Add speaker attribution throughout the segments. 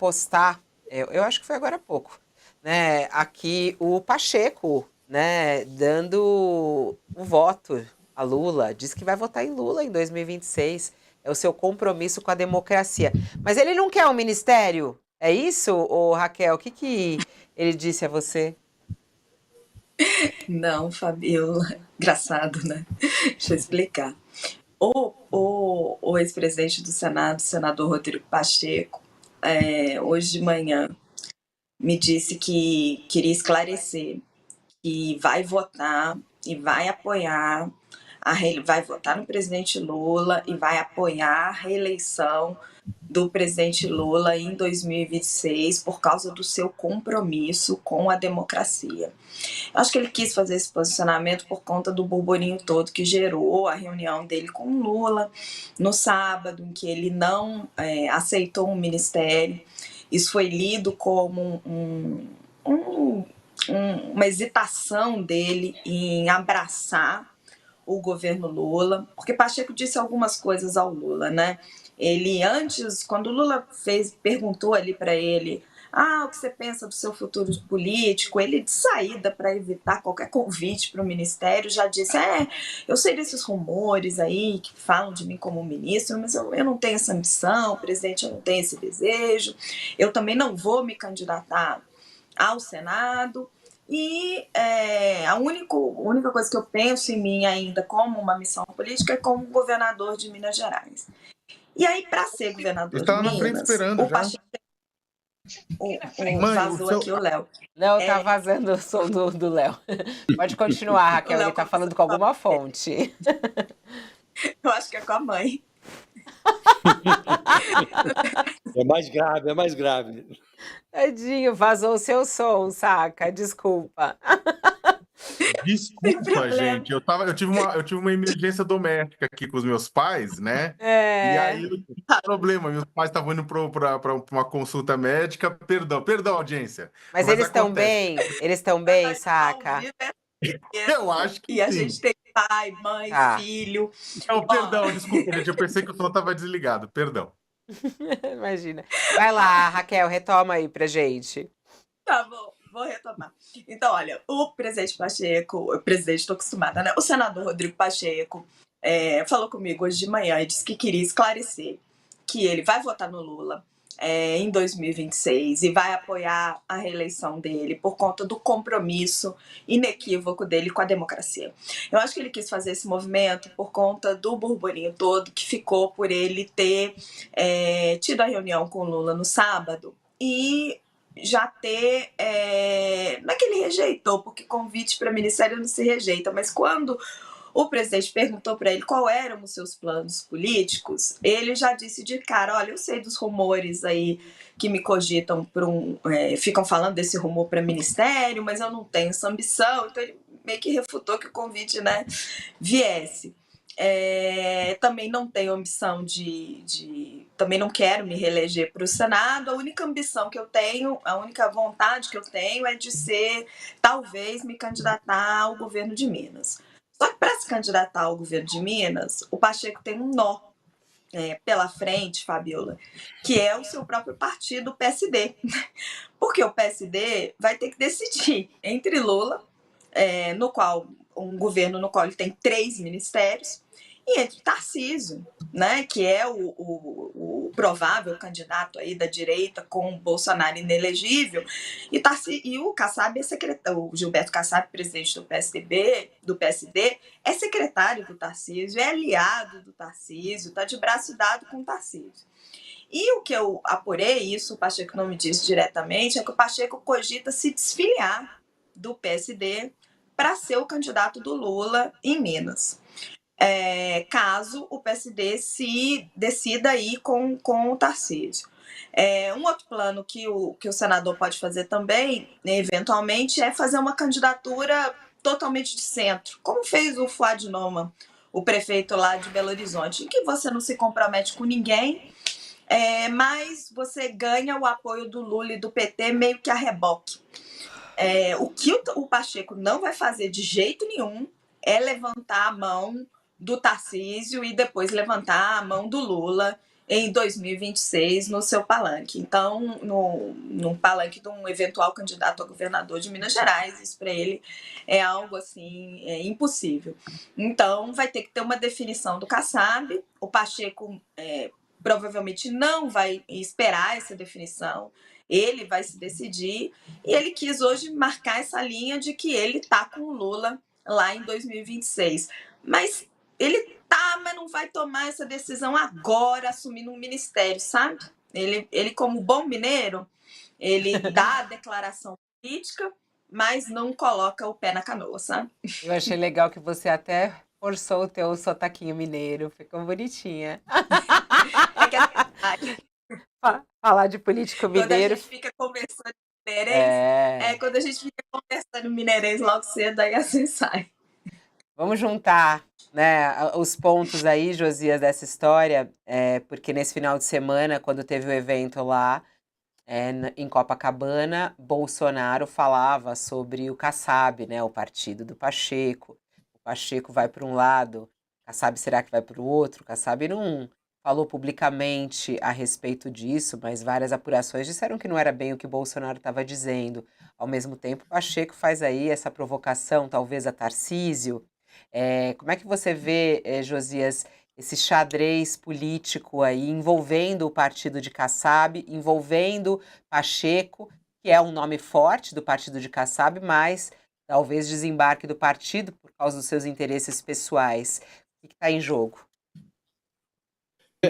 Speaker 1: postar, eu acho que foi agora há pouco, né? Aqui o Pacheco, né? Dando o voto a Lula. Diz que vai votar em Lula em 2026. É o seu compromisso com a democracia. Mas ele não quer um ministério? É isso, ô Raquel? O que que ele disse a você?
Speaker 2: Não, Fabiola, engraçado, né? Deixa eu explicar. O ex-presidente do Senado, senador Rodrigo Pacheco, hoje de manhã me disse que queria esclarecer que vai votar e vai apoiar, vai votar no presidente Lula e vai apoiar a reeleição do presidente Lula em 2026 por causa do seu compromisso com a democracia. Acho que ele quis fazer esse posicionamento por conta do burburinho todo que gerou a reunião dele com o Lula no sábado, em que ele não aceitou um ministério. Isso foi lido como uma hesitação dele em abraçar o governo Lula, porque Pacheco disse algumas coisas ao Lula, né? Ele antes, quando o Lula perguntou ali para ele, o que você pensa do seu futuro político? Ele, de saída, para evitar qualquer convite para o ministério, já disse, eu sei desses rumores aí que falam de mim como ministro, mas eu não tenho essa ambição, presidente, eu não tenho esse desejo, eu também não vou me candidatar ao Senado. E a única coisa que eu penso em mim ainda como uma missão política é como governador de Minas Gerais. E aí, para ser governador de Minas,
Speaker 3: na frente esperando
Speaker 2: o Pacheco... Vazou aqui o Léo.
Speaker 1: Não, tá vazando o som do Léo. Pode continuar, Raquel, ele tá falando com alguma fonte.
Speaker 2: Eu acho que é com a mãe.
Speaker 4: É mais grave, é mais grave.
Speaker 1: Tadinho, vazou o seu som, saca? Desculpa.
Speaker 3: Desculpa, gente. Eu tive uma emergência doméstica aqui com os meus pais, né? E aí não tinha problema. Meus pais estavam indo para uma consulta médica. Perdão, audiência.
Speaker 1: Mas eles estão bem? Eles estão bem, saca?
Speaker 3: Eu acho que
Speaker 2: E
Speaker 3: sim.
Speaker 2: a gente tem pai, mãe, filho.
Speaker 3: Não, perdão, desculpa, gente. Eu pensei que o som estava desligado. Perdão.
Speaker 1: Imagina. Vai lá, Raquel, retoma aí pra gente.
Speaker 2: Tá bom, vou retomar. Então, olha, o presidente Pacheco, estou acostumada, né? O senador Rodrigo Pacheco falou comigo hoje de manhã e disse que queria esclarecer que ele vai votar no Lula em 2026 e vai apoiar a reeleição dele por conta do compromisso inequívoco dele com a democracia. Eu acho que ele quis fazer esse movimento por conta do burburinho todo que ficou por ele ter tido a reunião com o Lula no sábado e já ter... não é que ele rejeitou, porque convite para ministério não se rejeita, mas quando o presidente perguntou para ele qual eram os seus planos políticos, ele já disse de cara, olha, eu sei dos rumores aí que me cogitam ficam falando desse rumor para ministério, mas eu não tenho essa ambição, então ele meio que refutou que o convite, né, viesse. Também não tenho ambição também não quero me reeleger para o Senado. A única ambição que eu tenho, a única vontade que eu tenho é de talvez me candidatar ao governo de Minas. Só que para se candidatar ao governo de Minas, o Pacheco tem um nó pela frente, Fabiola, que é o seu próprio partido, o PSD. Porque o PSD vai ter que decidir entre Lula, um governo no qual ele tem 3 ministérios, e entre Tarcísio, né, que é o provável candidato aí da direita com o Bolsonaro inelegível, e o Kassab o Gilberto Kassab, presidente do PSD, é secretário do Tarcísio, é aliado do Tarcísio, está de braço dado com o Tarcísio. E o que eu apurei, isso o Pacheco não me disse diretamente, é que o Pacheco cogita se desfiliar do PSD para ser o candidato do Lula em Minas. Caso o PSD se decida ir com o Tarcísio. Um outro plano que o senador pode fazer também, eventualmente, é fazer uma candidatura totalmente de centro, como fez o Fuad Noman, o prefeito lá de Belo Horizonte, em que você não se compromete com ninguém, mas você ganha o apoio do Lula e do PT meio que a reboque. O que o Pacheco não vai fazer de jeito nenhum é levantar a mão do Tarcísio e depois levantar a mão do Lula em 2026 no seu palanque. Então, no palanque de um eventual candidato a governador de Minas Gerais, isso para ele é algo assim impossível. Então, vai ter que ter uma definição do Kassab. O Pacheco provavelmente não vai esperar essa definição. Ele vai se decidir e ele quis hoje marcar essa linha de que ele está com o Lula lá em 2026. Mas ele mas não vai tomar essa decisão agora, assumindo um ministério, sabe? Ele como bom mineiro, ele dá a declaração política, mas não coloca o pé na canoa, sabe?
Speaker 1: Eu achei legal que você até forçou o teu sotaquinho mineiro, ficou bonitinha. Falar de político mineiro.
Speaker 2: Quando a gente fica conversando mineirês, quando a gente fica conversando mineirês logo cedo, aí assim sai.
Speaker 1: Vamos juntar, né, os pontos aí, Josias, dessa história, porque nesse final de semana, quando teve o evento lá em Copacabana, Bolsonaro falava sobre o Kassab, né, o partido do Pacheco. O Pacheco vai para um lado, Kassab será que vai para o outro? O Kassab não falou publicamente a respeito disso, mas várias apurações disseram que não era bem o que Bolsonaro estava dizendo. Ao mesmo tempo, o Pacheco faz aí essa provocação, talvez a Tarcísio. Como é que você vê, Josias, esse xadrez político aí envolvendo o partido de Kassab, envolvendo Pacheco, que é um nome forte do partido de Kassab, mas talvez desembarque do partido por causa dos seus interesses pessoais. O que está em jogo?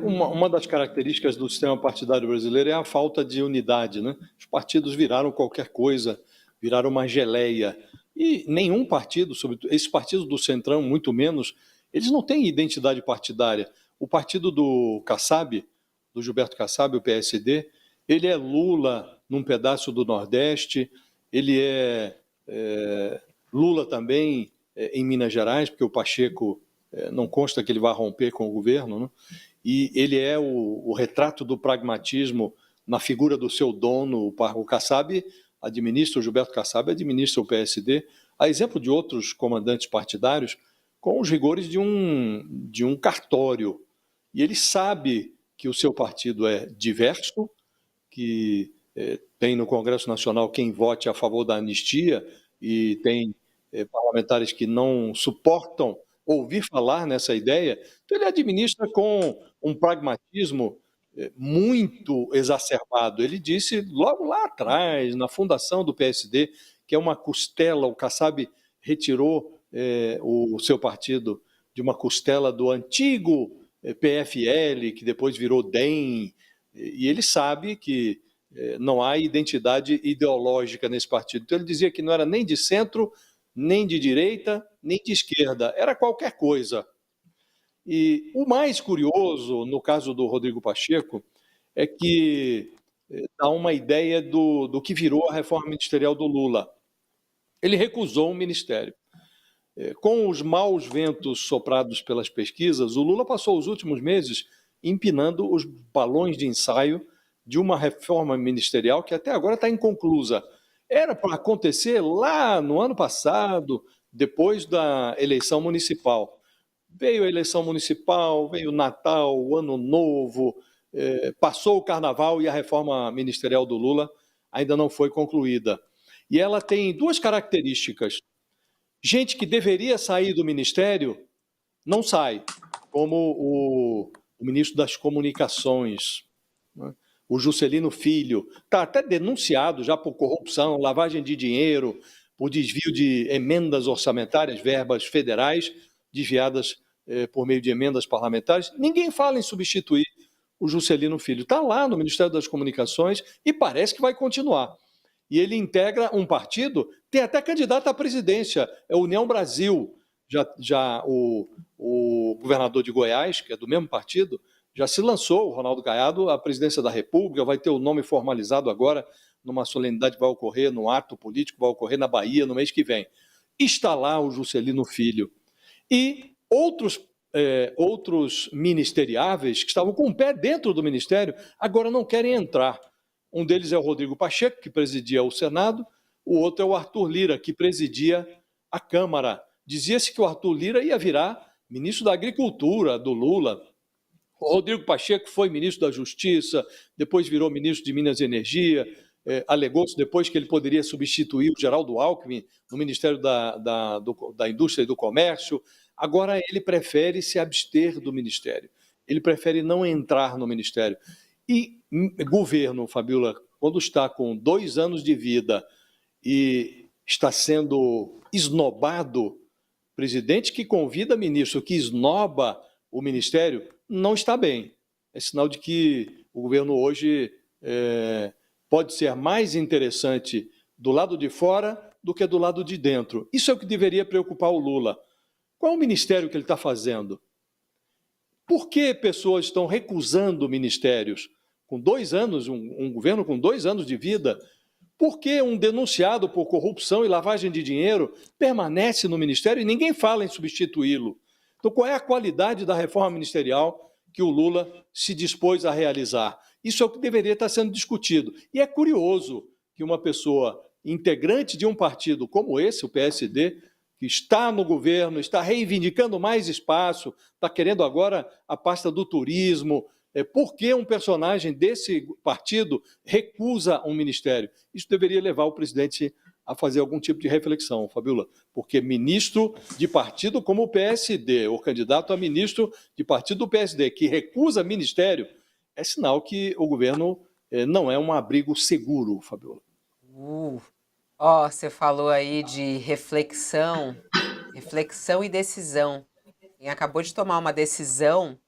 Speaker 4: Uma das características do sistema partidário brasileiro é a falta de unidade, né? Os partidos viraram qualquer coisa, viraram uma geleia. E nenhum partido, sobretudo esses partidos do Centrão, muito menos, eles não têm identidade partidária. O partido do Kassab, do Gilberto Kassab, o PSD, ele é Lula num pedaço do Nordeste, ele é Lula também em Minas Gerais, porque o Pacheco não consta que ele vai romper com o governo, né? E ele é o retrato do pragmatismo na figura do seu dono, o Kassab administra, o Gilberto Kassab administra o PSD, a exemplo de outros comandantes partidários, com os rigores de um cartório. E ele sabe que o seu partido é diverso, que tem no Congresso Nacional quem vote a favor da anistia e tem parlamentares que não suportam ouvir falar nessa ideia. Então ele administra com um pragmatismo muito exacerbado. Ele disse logo lá atrás, na fundação do PSD, que é uma costela, o Kassab retirou o seu partido de uma costela do antigo PFL, que depois virou DEM, e ele sabe que não há identidade ideológica nesse partido. Então ele dizia que não era nem de centro, nem de direita, nem de esquerda, era qualquer coisa. E o mais curioso, no caso do Rodrigo Pacheco, é que dá uma ideia do que virou a reforma ministerial do Lula. Ele recusou um ministério. Com os maus ventos soprados pelas pesquisas, o Lula passou os últimos meses empinando os balões de ensaio de uma reforma ministerial que até agora está inconclusa. Era para acontecer lá no ano passado, depois da eleição municipal. Veio a eleição municipal, veio o Natal, o Ano Novo, passou o Carnaval e a reforma ministerial do Lula ainda não foi concluída. E ela tem duas características. Gente que deveria sair do ministério não sai, como o ministro das Comunicações, né? O Juscelino Filho, está até denunciado já por corrupção, lavagem de dinheiro, por desvio de emendas orçamentárias, verbas federais desviadas por meio de emendas parlamentares. Ninguém fala em substituir o Juscelino Filho. Está lá no Ministério das Comunicações e parece que vai continuar. E ele integra um partido, tem até candidato à presidência, é a União Brasil. Já o governador de Goiás, que é do mesmo partido, já se lançou, o Ronaldo Caiado, à presidência da República, vai ter o nome formalizado agora, numa solenidade que vai ocorrer, num ato político, vai ocorrer na Bahia no mês que vem. Está lá o Juscelino Filho. E outros ministeriáveis que estavam com o pé dentro do ministério, agora não querem entrar. Um deles é o Rodrigo Pacheco, que presidia o Senado, o outro é o Arthur Lira, que presidia a Câmara. Dizia-se que o Arthur Lira ia virar ministro da Agricultura do Lula. O Rodrigo Pacheco foi ministro da Justiça, depois virou ministro de Minas e Energia, alegou-se depois que ele poderia substituir o Geraldo Alckmin no Ministério da Indústria e do Comércio. Agora ele prefere se abster do ministério, ele prefere não entrar no ministério. E governo, Fabiola, quando está com 2 anos de vida e está sendo esnobado, presidente que convida ministro, que esnoba o ministério, não está bem. É sinal de que o governo hoje pode ser mais interessante do lado de fora do que do lado de dentro. Isso é o que deveria preocupar o Lula. Qual é o ministério que ele está fazendo? Por que pessoas estão recusando ministérios? Com 2 anos, um governo com 2 anos de vida, por que um denunciado por corrupção e lavagem de dinheiro permanece no ministério e ninguém fala em substituí-lo? Então, qual é a qualidade da reforma ministerial que o Lula se dispôs a realizar? Isso é o que deveria estar sendo discutido. E é curioso que uma pessoa integrante de um partido como esse, o PSD, que está no governo, está reivindicando mais espaço, está querendo agora a pasta do turismo. Por que um personagem desse partido recusa um ministério? Isso deveria levar o presidente a fazer algum tipo de reflexão, Fabiola, porque ministro de partido como o PSD, ou candidato a ministro de partido do PSD, que recusa ministério, é sinal que o governo não é um abrigo seguro, Fabiola.
Speaker 1: Você falou aí de reflexão e decisão. Quem acabou de tomar uma decisão